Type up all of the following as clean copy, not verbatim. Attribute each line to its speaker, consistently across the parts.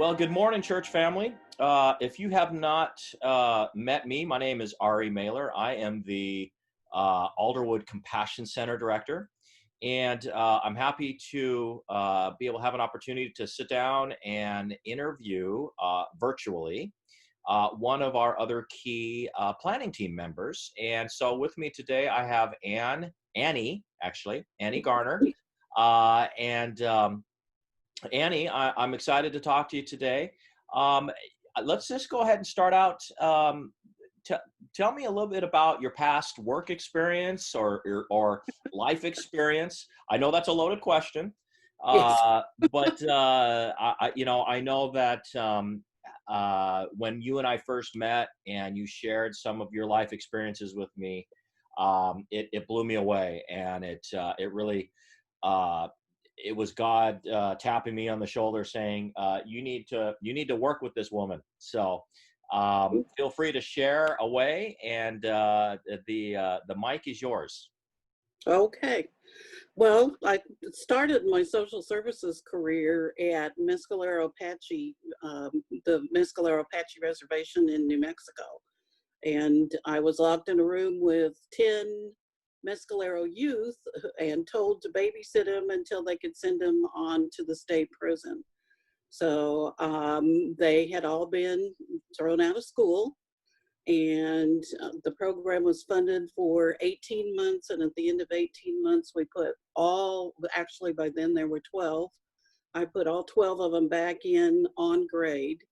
Speaker 1: Well, good morning, church family. If you have not met me, my name is Arie Mahler. I am the Alderwood Compassion Center director, and I'm happy to be able to have an opportunity to sit down and interview virtually one of our other key planning team members. And so with me today, I have Annie Garner, and Annie, I'm excited to talk to you today. Let's just go ahead and start out. Tell me a little bit about your past work experience or life experience. I know that's a loaded question,
Speaker 2: Yes.
Speaker 1: but I know that when you and I first met and you shared some of your life experiences with me, it blew me away, and it really. It was God tapping me on the shoulder saying, you need to work with this woman. So feel free to share away, and the mic is yours.
Speaker 2: Okay. Well, I started my social services career at Mescalero Apache, the Mescalero Apache Reservation in New Mexico. And I was locked in a room with 10 Mescalero youth and told to babysit him until they could send him on to the state prison. So they had all been thrown out of school, and the program was funded for 18 months. And at the end of 18 months, we put actually by then there were 12. I put all 12 of them back in on grade.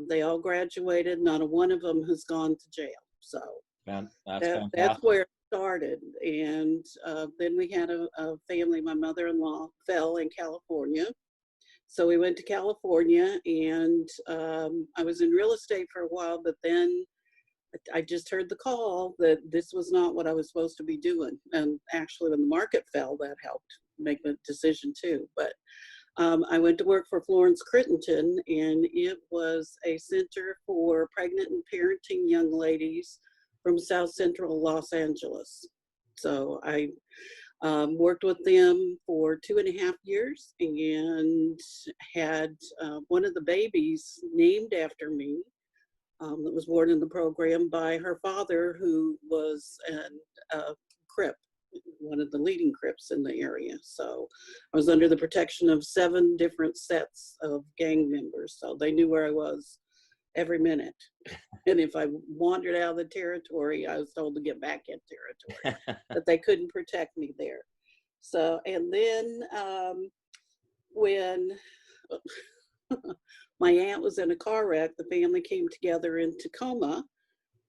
Speaker 2: They all graduated. Not a one of them has gone to jail. So
Speaker 1: Man, that's
Speaker 2: that's where it started. And then we had a family. My mother-in-law fell in California. So we went to California, and I was in real estate for a while, but then I just heard the call that this was not what I was supposed to be doing. And actually, when the market fell, that helped make the decision too. But I went to work for Florence Crittenton, and it was a center for pregnant and parenting young ladies from South Central Los Angeles. So I worked with them for 2.5 years and had one of the babies named after me that was born in the program by her father, who was a Crip, one of the leading Crips in the area. So I was under the protection of 7 different sets of gang members. So they knew where I was every minute. And if I wandered out of the territory, I was told to get back in territory, that they couldn't protect me there. So, and then when my aunt was in a car wreck, the family came together in Tacoma,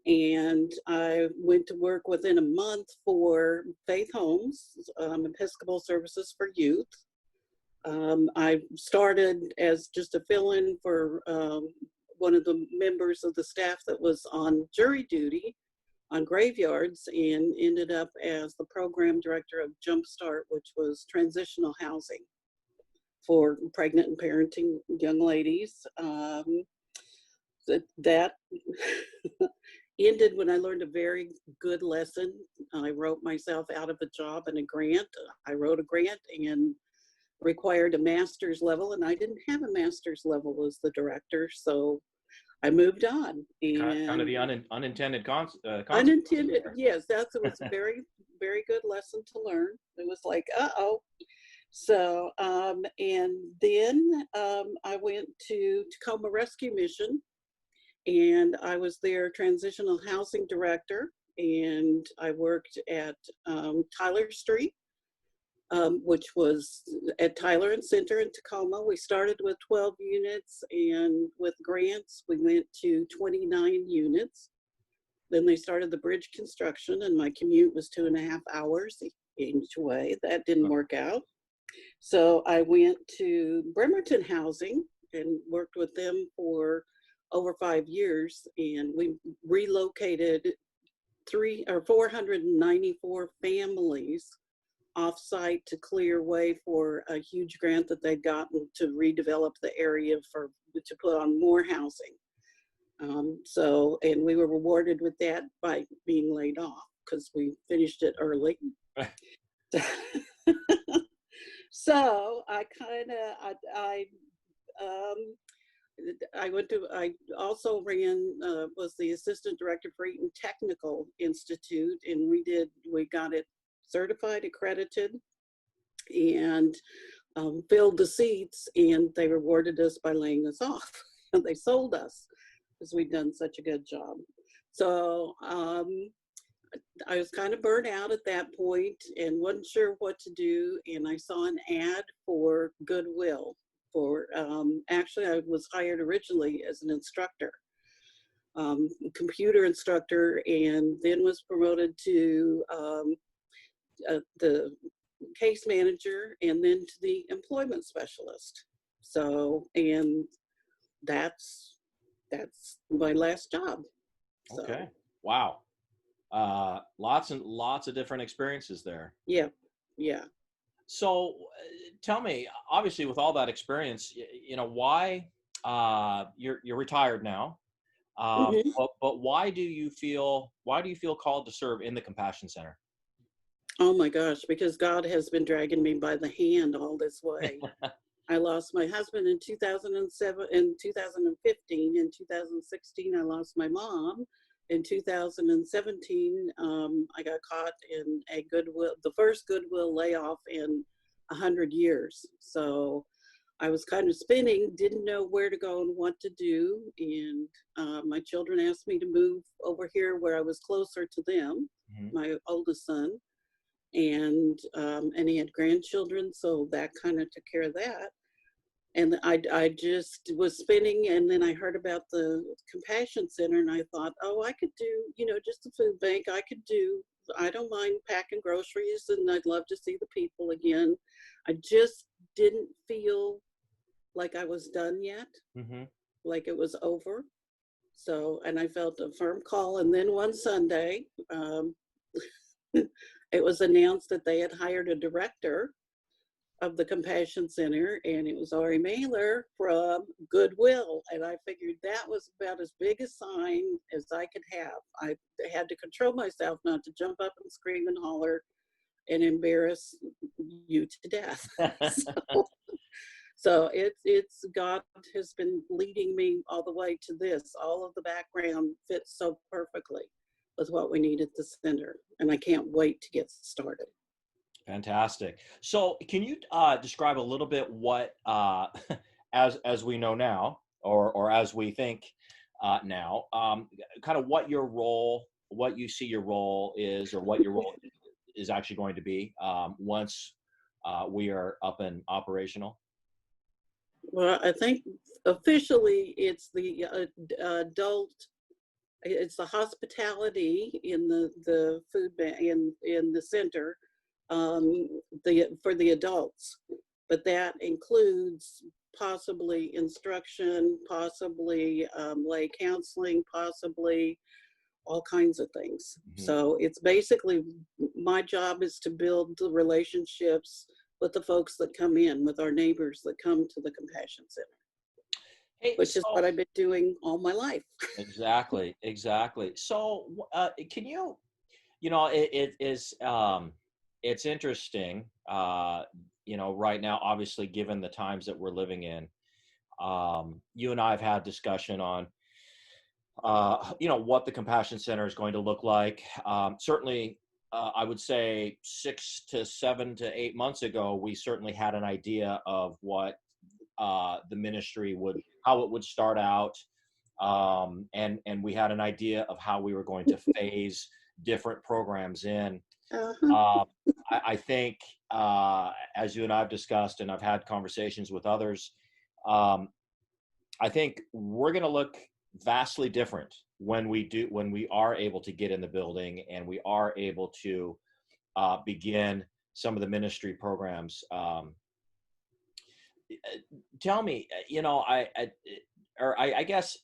Speaker 2: and I went to work within a month for Faith Homes, Episcopal Services for Youth. I started as just a fill-in for one of the members of the staff that was on jury duty on graveyards, and ended up as the program director of Jumpstart, which was transitional housing for pregnant and parenting young ladies. That ended when I learned a very good lesson. I wrote myself out of a job and a grant. I wrote a grant and required a master's level, and I didn't have a master's level as the director, so I moved on. And
Speaker 1: kind of the unintended consequence.
Speaker 2: unintended, yes, it was a very, very good lesson to learn. It was like, uh-oh. So, and then I went to Tacoma Rescue Mission, and I was their transitional housing director, and I worked at Tyler Street, which was at Tyler and Center in Tacoma. We started with 12 units, and with grants, we went to 29 units. Then they started the bridge construction, and my commute was 2.5 hours each way. That didn't work out. So I went to Bremerton Housing and worked with them for over 5 years, and we relocated 494 families off-site to clear way for a huge grant that they'd gotten to redevelop the area to put on more housing. And we were rewarded with that by being laid off because we finished it early. So I I also was the assistant director for Eaton Technical Institute, and we got it certified, accredited, and filled the seats, and they rewarded us by laying us off. They sold us because we'd done such a good job. So I was kind of burnt out at that point and wasn't sure what to do. And I saw an ad for Goodwill actually, I was hired originally as an instructor, computer instructor, and then was promoted to the case manager, and then to the employment specialist. So, and that's my last job. So.
Speaker 1: Okay. Wow. Lots and lots of different experiences there.
Speaker 2: Yeah. Yeah.
Speaker 1: So tell me, obviously with all that experience, why, you're retired now,
Speaker 2: Mm-hmm.
Speaker 1: but why do you feel called to serve in the Compassion Center?
Speaker 2: Oh my gosh, because God has been dragging me by the hand all this way. I lost my husband in 2007, in 2015. In 2016, I lost my mom. In 2017, I got caught in the first Goodwill layoff in 100 years. So I was kind of spinning, didn't know where to go and what to do. And my children asked me to move over here where I was closer to them,
Speaker 1: Mm-hmm.
Speaker 2: my oldest son. And he had grandchildren, so that kind of took care of that. And I just was spinning, and then I heard about the Compassion Center, and I thought, oh, I could do, just a food bank. I don't mind packing groceries, and I'd love to see the people again. I just didn't feel like I was done yet,
Speaker 1: Mm-hmm.
Speaker 2: like it was over. So, and I felt a firm call, and then one Sunday, it was announced that they had hired a director of the Compassion Center, and it was Arie Mahler from Goodwill. And I figured that was about as big a sign as I could have. I had to control myself not to jump up and scream and holler and embarrass you to death. So it's God has been leading me all the way to this. All of the background fits so perfectly with what we need at the center, and I can't wait to get started.
Speaker 1: Fantastic. So can you describe a little bit what, as we know now, or as we think now, kind of what you see your role is, or what your role is actually going to be once we are up and operational?
Speaker 2: Well, I think officially it's the adult. It's the hospitality in the food bank in the center, for the adults, but that includes possibly instruction, possibly lay counseling, possibly all kinds of things.
Speaker 1: Mm-hmm.
Speaker 2: So it's basically, my job is to build the relationships with the folks that come in, with our neighbors that come to the Compassion Center.
Speaker 1: Hey,
Speaker 2: which is what I've been doing all my life.
Speaker 1: Exactly. So can you, it is, it's interesting, right now, obviously, given the times that we're living in, you and I have had discussion on, what the Compassion Center is going to look like. Certainly, I would say 6 to 7 to 8 months ago, we certainly had an idea of what the ministry how it would start out. And we had an idea of how we were going to phase different programs in. I think, as you and I have discussed, and I've had conversations with others, I think we're going to look vastly different when we are able to get in the building and we are able to begin some of the ministry programs. Tell me, I guess,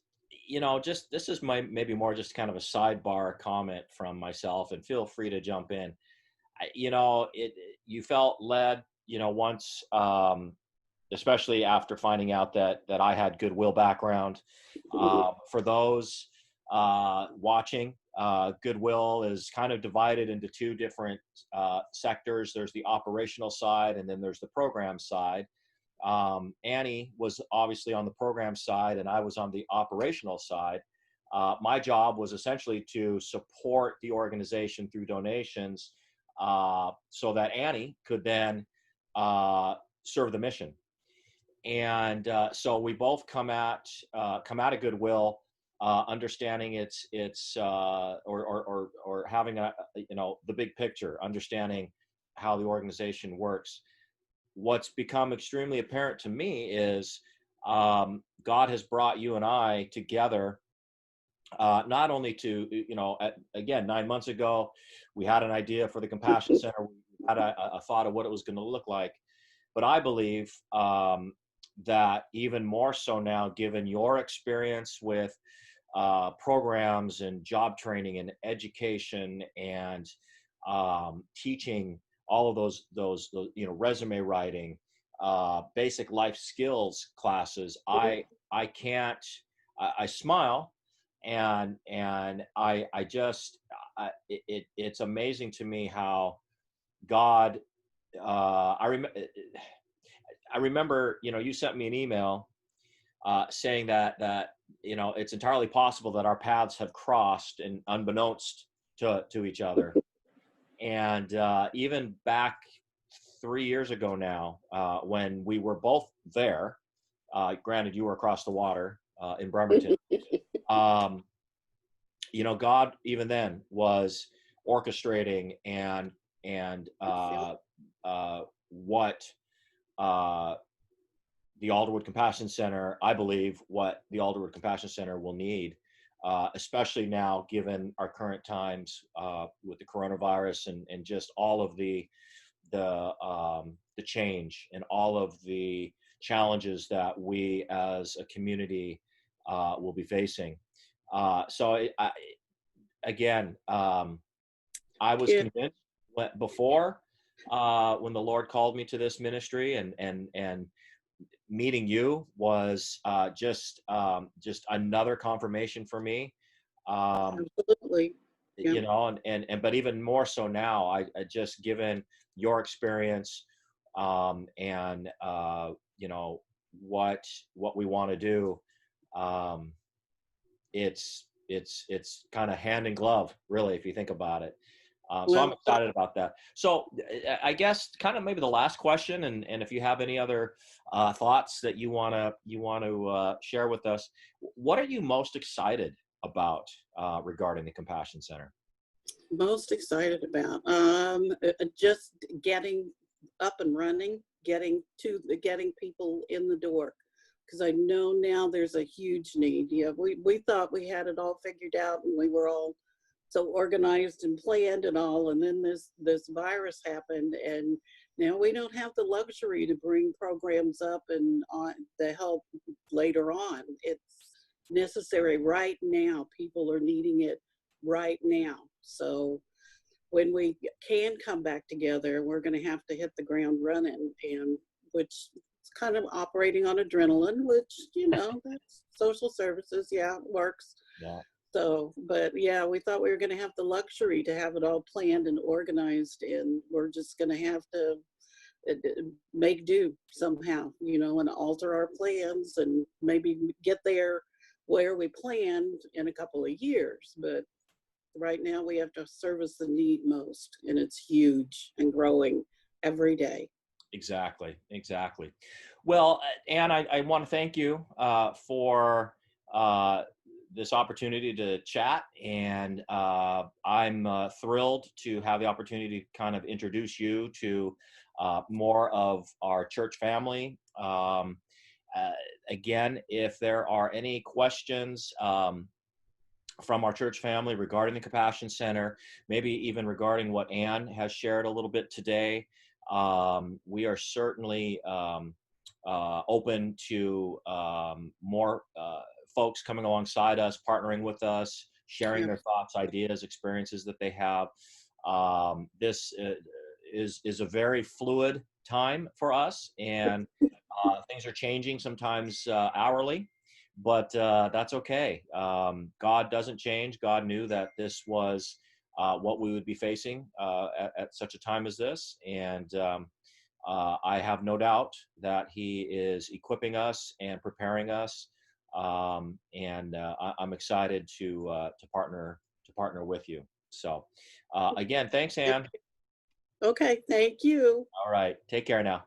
Speaker 1: just, this is maybe more just kind of a sidebar comment from myself, and feel free to jump in. You felt led, once, especially after finding out that I had Goodwill background. For those watching, Goodwill is kind of divided into two different sectors. There's the operational side, and then there's the program side. Annie was obviously on the program side and I was on the operational side. My job was essentially to support the organization through donations, so that Annie could then serve the mission. And so we both come at of goodwill, understanding or having a, the big picture, understanding how the organization works. What's become extremely apparent to me is God has brought you and I together, not only to, again, 9 months ago, we had an idea for the Compassion Center. We had a thought of what it was going to look like. But I believe that even more so now, given your experience with programs and job training and education and teaching, all of those resume writing, basic life skills classes, I smile, and it's amazing to me how God, I remember, you sent me an email saying that it's entirely possible that our paths have crossed, and unbeknownst to each other. And even back 3 years ago now, when we were both there, granted you were across the water in Bremerton, God even then was orchestrating and what the Alderwood Compassion Center, I believe what the Alderwood Compassion Center will need, especially now given our current times with the coronavirus and just all of the change and all of the challenges that we as a community will be facing. So I was convinced before when the Lord called me to this ministry, and meeting you was just another confirmation for me.
Speaker 2: Absolutely. Yeah.
Speaker 1: But even more so now, I just given your experience, and what we want to do, it's kind of hand in glove, really, if you think about it. So I'm excited about that. So I guess kind of maybe the last question, and if you have any other thoughts that you want to share with us, what are you most excited about regarding the Compassion Center?
Speaker 2: Most excited about just getting up and running, getting people in the door, because I know now there's a huge need. Yeah, we thought we had it all figured out and we were all so organized and planned and all, and then this virus happened, and now we don't have the luxury to bring programs up and on the help later on. It's necessary right now. People are needing it right now. So when we can come back together, we're going to have to hit the ground running, and which is kind of operating on adrenaline, which that's social services. Yeah, it works.
Speaker 1: Yeah.
Speaker 2: So, but yeah, we thought we were going to have the luxury to have it all planned and organized, and we're just going to have to make do somehow, and alter our plans and maybe get there where we planned in a couple of years. But right now we have to service the need most, and it's huge and growing every day.
Speaker 1: Exactly. Well, Anne, I want to thank you for this opportunity to chat, and I'm thrilled to have the opportunity to kind of introduce you to more of our church family. Again, if there are any questions from our church family regarding the Compassion Center, maybe even regarding what Anne has shared a little bit today, we are certainly open to more folks coming alongside us, partnering with us, sharing their thoughts, ideas, experiences that they have. This is a very fluid time for us, and things are changing sometimes hourly, but that's okay. God doesn't change. God knew that this was what we would be facing at such a time as this, and I have no doubt that he is equipping us and preparing us, I'm excited to partner with you. So, again, thanks, Anne.
Speaker 2: Okay, thank you.
Speaker 1: All right, take care now.